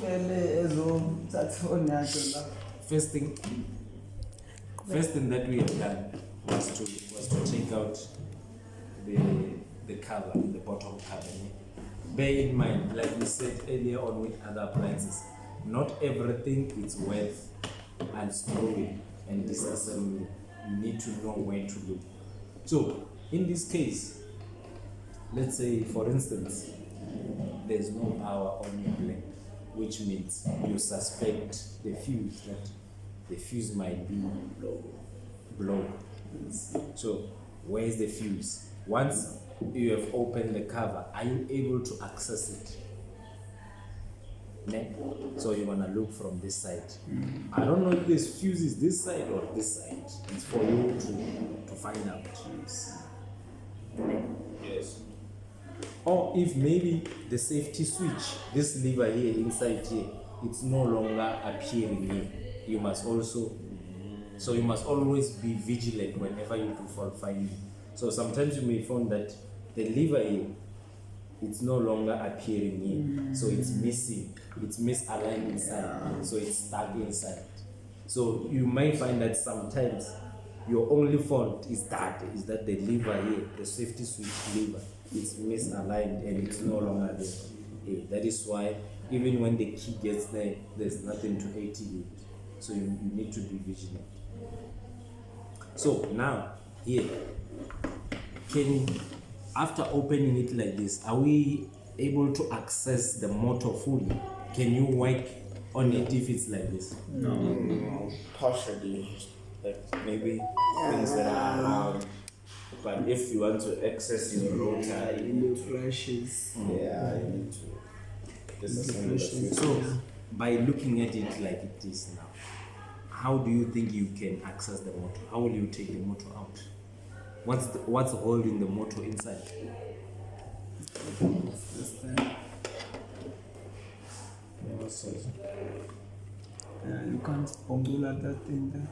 First thing that we have done was to take out the cover, the bottom cover. Bear in mind, like we said earlier on with other appliances, not everything is worth unscrewing and disassembling. You need to know where to look. So in this case, let's say for instance, there's no power on your blend, which means you suspect the fuse, that the fuse might be blown. So where's the fuse? Once you have opened the cover, are you able to access it? Ne? So you're gonna look from this side. I don't know if this fuse is this side or this side. It's for you to find out. Yes. Or if maybe the safety switch, this lever here inside here, it's no longer appearing here. You must always be vigilant whenever you do fault finding. So sometimes you may find that the lever here, it's no longer appearing here. So it's missing, it's misaligned inside. So it's stuck inside. So you might find that sometimes your only fault is that the lever here, the safety switch lever, it's misaligned and it's no longer there. That is why even when the key gets there, there's nothing to activate. So you need to be vigilant. So now here, after opening it like this, are we able to access the motor fully? Can you work on it if it's like this? No, partially. Like maybe things that are around. But if you want to access your rotor, you need to brushes. Yeah, you need to disassemble the fuse. So by looking at it like it is now, how do you think you can access the motor? How will you take the motor out? What's holding the motor inside? You can't pull at that thing there.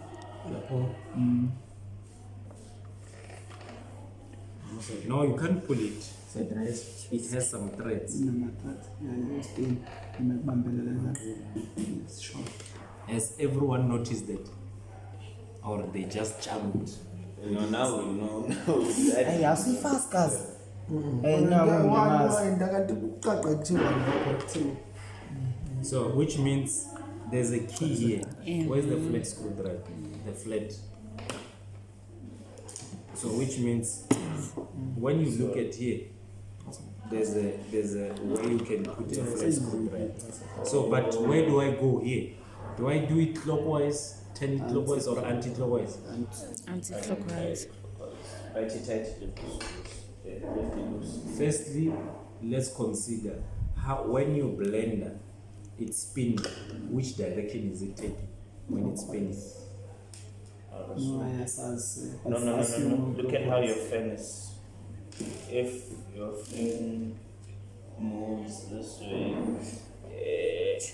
No, you can't pull it. It has some threads. Has everyone noticed that? Or they just jumped? Now we know. Hey, I see fast cars. So, which means there's a key here. Where's the flat screwdriver? The flat. So, which means when you look at here, there's a way you can put a flat screwdriver. So, but where do I go here? Do I do it clockwise, turn it clockwise, or anti-clockwise? Anti-clockwise. Firstly, let's consider how when you blender, it's spinning. Which direction is it taking when it's spinning? No. Look at how your fan is. If your fan moves this way,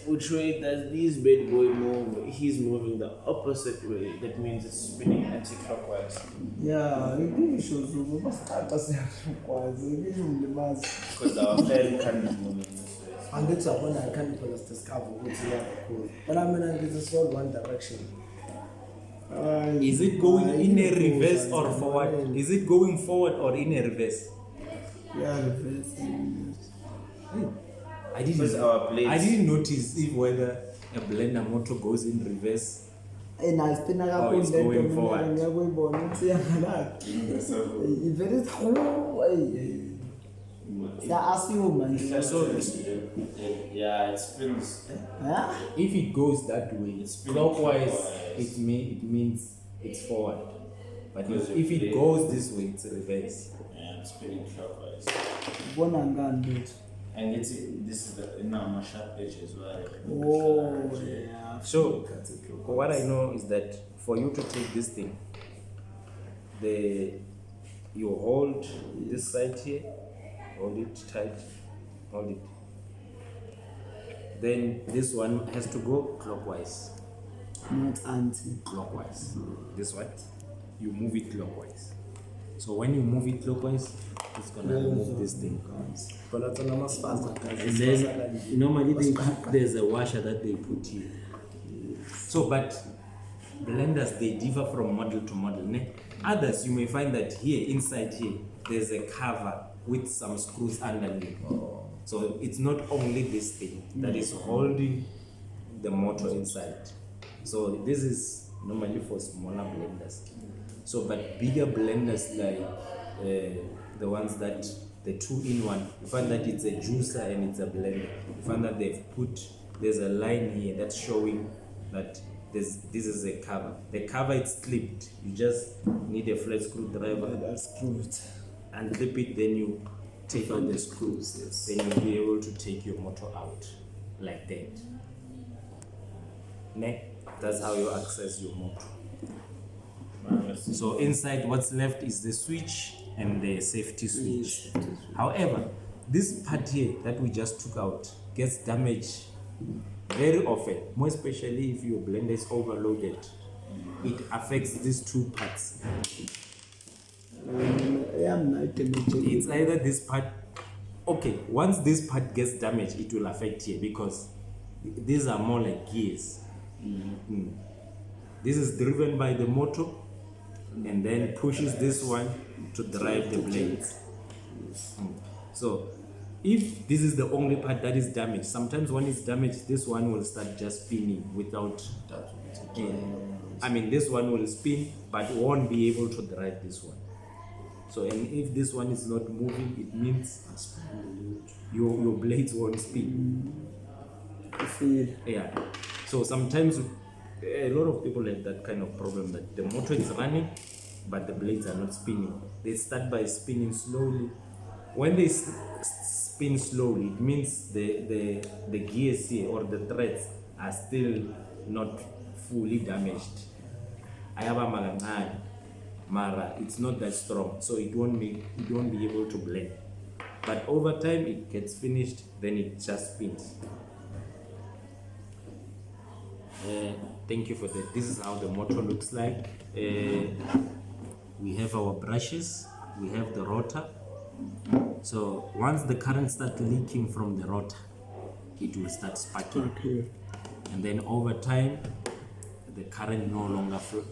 which way does this bad boy move? He's moving the opposite way. That means it's spinning anti-clockwise. Yeah, it shows you. Because our fan can't be moving this way. And that's when I can't discover what's here. But I mean, it's all one direction. Is it going in a reverse or forward? Is it going forward or in a reverse? Yeah, reverse. I didn't notice if whether a blender motor goes in reverse. And I spin Oh, it's going forward. Yeah, it spins. If it goes that way, clockwise, it means it's forward. But if it goes this way, it's reverse. Yeah, it's spinning clockwise. And this is the my sharp edge as well. Oh, yeah. So what I know is that for you to take this thing, you hold this side here, hold it tight, hold it. Then this one has to go clockwise. Not Clockwise. This one, you move it clockwise. So when you move it clockwise, It's gonna remove this thing. But that's an faster. And then normally there's a washer that they put here. So, but blenders, they differ from model to model. Ne? Others, you may find that here, inside here, there's a cover with some screws underneath. So it's not only this thing that is holding the motor inside. So this is normally for smaller blenders. So, but bigger blenders like the ones that the 2-in-1, you find that it's a juicer and it's a blender. You find that there's a line here that's showing that this is a cover. The cover is clipped. You just need a flat screwdriver That's screwed. and clip it, then you take out the screws. Yes. Then you'll be able to take your motor out like that. Ne? That's how you access your motor. So inside, what's left is the switch and the safety switch. However, this part here that we just took out gets damaged very often, more especially if your blender is overloaded. It affects these two parts. It's either this part. Okay, once this part gets damaged, it will affect here because these are more like gears. This is driven by the motor and then pushes this one to drive the blades. So if this is the only part that is damaged, sometimes when it's damaged, this one will start just spinning without I mean, this one will spin but won't be able to drive this one. So, and if this one is not moving, it means your blades won't spin. Yeah. So sometimes a lot of people have that kind of problem that the motor is running, but the blades are not spinning. They start by spinning slowly. When they spin slowly, it means the gears here or the threads are still not fully damaged. Mara, it's not that strong, so it won't be able to blend. But over time, it gets finished, then it just spins. Thank you for that. This is how the motor looks like. We have our brushes, we have the rotor. So once the current starts leaking from the rotor, it will start sparking. And then over time, the current no longer flow,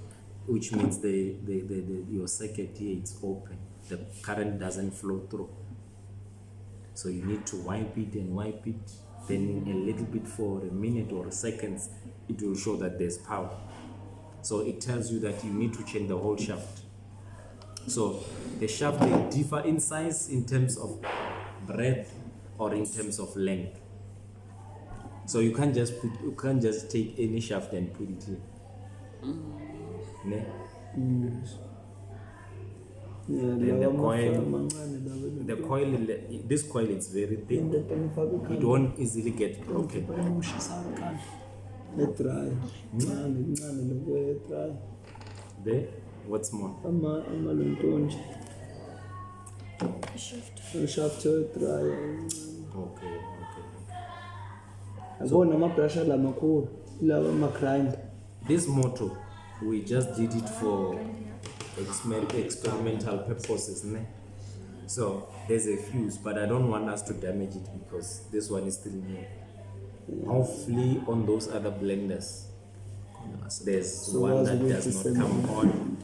which means your circuit here is open. The current doesn't flow through. So you need to wipe it and wipe it. Then a little bit for a minute or seconds, it will show that there's power. So it tells you that you need to change the whole shaft. So the shaft, they differ in size in terms of breadth or in terms of length. So you can't just take any shaft and put it here. Ne? Then the coil, this coil is very thick. It won't easily get broken. There, what's more? Okay. This motor, we just did it for experimental purposes. Ne? So there's a fuse, but I don't want us to damage it because this one is still new. Hopefully on those other blenders, there's one that does not come on.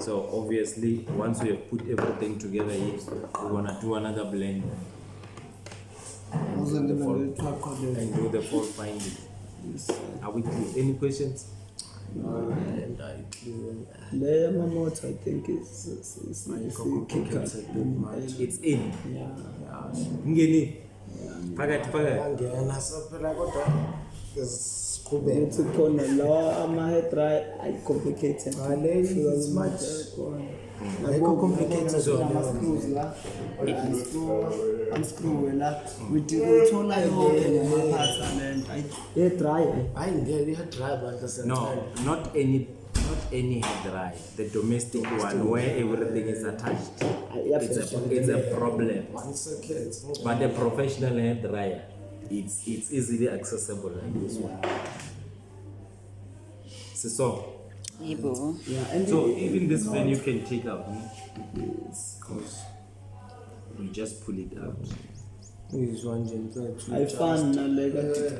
So obviously, once we have put everything together here, we're gonna do another blend and do the fault finding. Are we clear? Any questions? Layer motor, I think it's kicker. It's in. Ngeni. Phakathi. Angena so phela kodwa isiqhubeka ukuthi khona lawa ama-head dry complicated. It's much complicated. So Ama-screws la, unscrew la, uthola yonke ngama-parts and hair dry. Hayi ngeke i-dry but no, not any hair dry. The domestic one where everything is attached. It's a problem. But the professional hair dryer, it's easily accessible like this one. So Ibo. yeah, and even this fan you can take out. yes. We just pull it out. uyizwa nje mfethu ayifani nale kade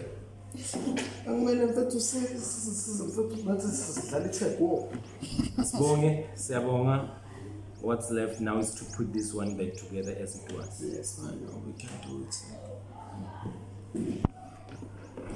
akumele mfethu mfethu ngathi sidlala ithego Sibonge, siyabonga. What's left now is to put this one back together as it was. yes I know we can do it